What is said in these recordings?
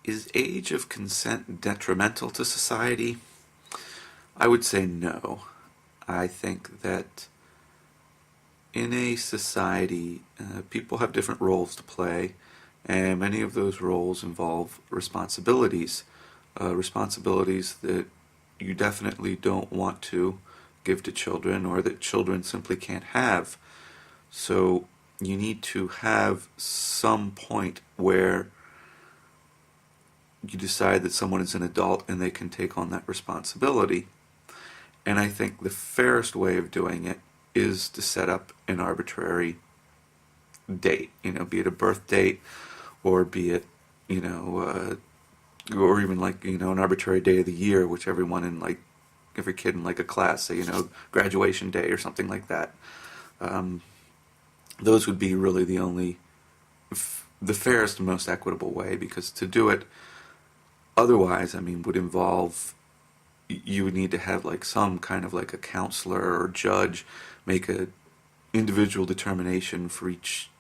Is age of consent detrimental to society? I would say no. I think that in a society, people have different roles to play, and many of those roles involve responsibilities. Responsibilities that you definitely don't want to give to children or that children simply can't have. So you need to have some point where you decide that someone is an adult and they can take on that responsibility. And I think the fairest way of doing it is to set up an arbitrary date, be it a birth date or be it, or even like, an arbitrary day of the year, which every kid in like a class, say, graduation day or something like that. Those would be really the fairest and most equitable way, because to do it otherwise, would involve, you would need to have like some kind of like a counselor or judge make a individual determination for each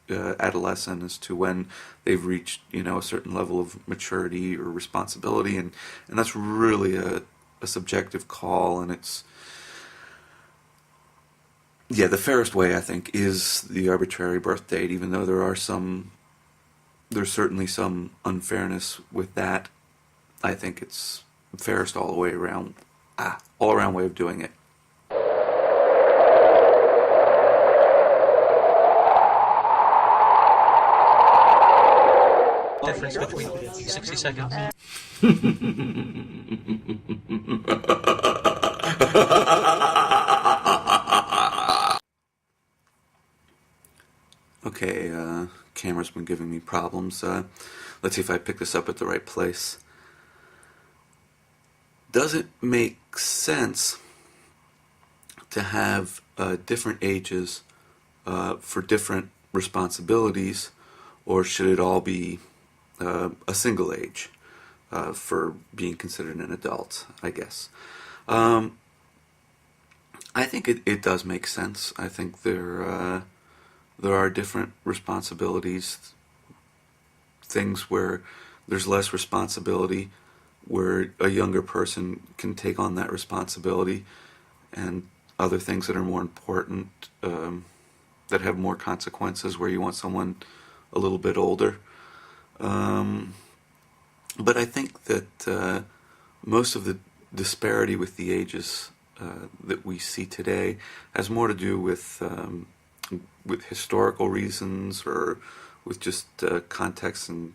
adolescent as to when they've reached, a certain level of maturity or responsibility, and that's really a subjective call, and the fairest way, I think, is the arbitrary birth date, even though there's certainly some unfairness with that. I think it's fairest all the way around, all around way of doing it. Difference between 60 seconds. Okay, camera's been giving me problems. Let's see if I pick this up at the right place. Does it make sense to have different ages for different responsibilities, or should it all be a single age for being considered an adult, I guess? I think it does make sense. I think there are different responsibilities, things where there's less responsibility, where a younger person can take on that responsibility, and other things that are more important, that have more consequences, where you want someone a little bit older. But I think that most of the disparity with the ages that we see today has more to do with historical reasons, or with just context and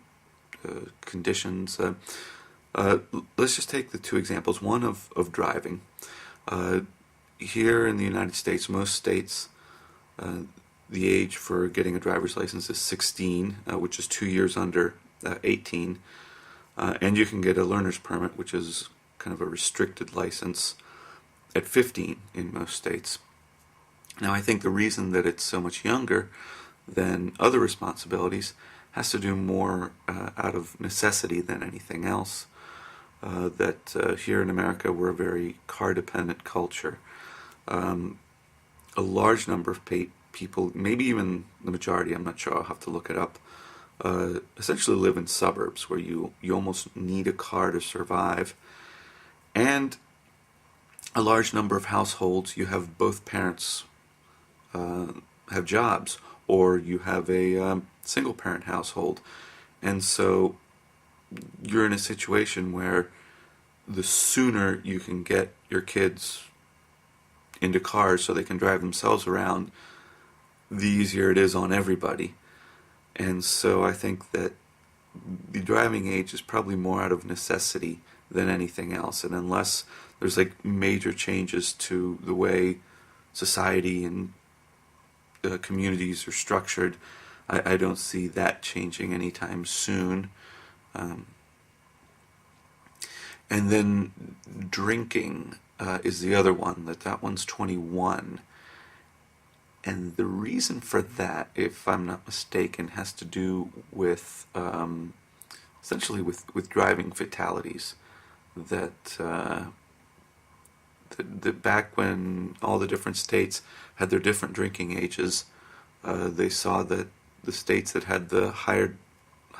conditions. Let's just take the two examples. One of driving. Here in the United States, most states, the age for getting a driver's license is 16, which is 2 years under 18. And you can get a learner's permit, which is kind of a restricted license, at 15 in most states. Now, I think the reason that it's so much younger than other responsibilities has to do more out of necessity than anything else. That here in America, we're a very car-dependent culture. A large number of people, maybe even the majority, I'm not sure, I'll have to look it up, essentially live in suburbs where you almost need a car to survive. And a large number of households, you have both parents have jobs, or you have a single parent household. And so you're in a situation where the sooner you can get your kids into cars so they can drive themselves around, the easier it is on everybody. And so I think that the driving age is probably more out of necessity than anything else. And unless there's like major changes to the way society and communities are structured, I don't see that changing anytime soon. And then drinking is the other one. That one's 21. And the reason for that, if I'm not mistaken, has to do with essentially with driving fatalities. That back when all the different states had their different drinking ages, they saw that the states that had the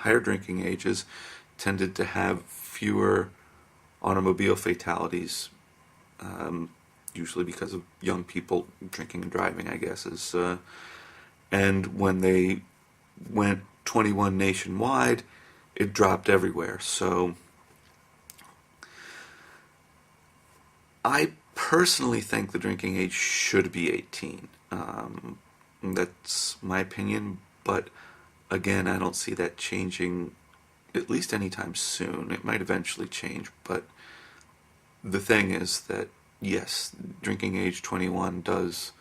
higher drinking ages tended to have fewer automobile fatalities, usually because of young people drinking and driving, I guess. And when they went 21 nationwide, it dropped everywhere. So I personally think the drinking age should be 18. That's my opinion, but again, I don't see that changing at least anytime soon. It might eventually change, but the thing is that, yes, drinking age 21 does,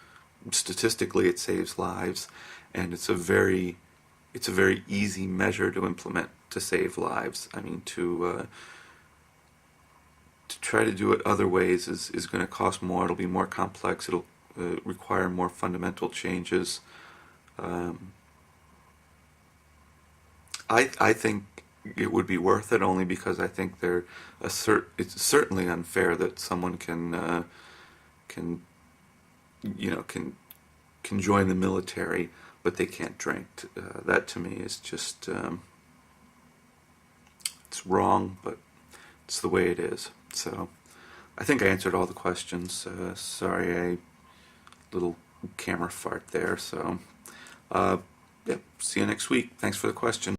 statistically, it saves lives, and it's a very easy measure to implement to save lives. I mean, to try to do it other ways is going to cost more. It'll be more complex. It'll require more fundamental changes. I think it would be worth it, only because I think it's certainly unfair that someone can join the military but they can't drink. That to me is just it's wrong, but it's the way it is. So I think I answered all the questions. Sorry, a little camera fart there. So yeah, see you next week. Thanks for the question.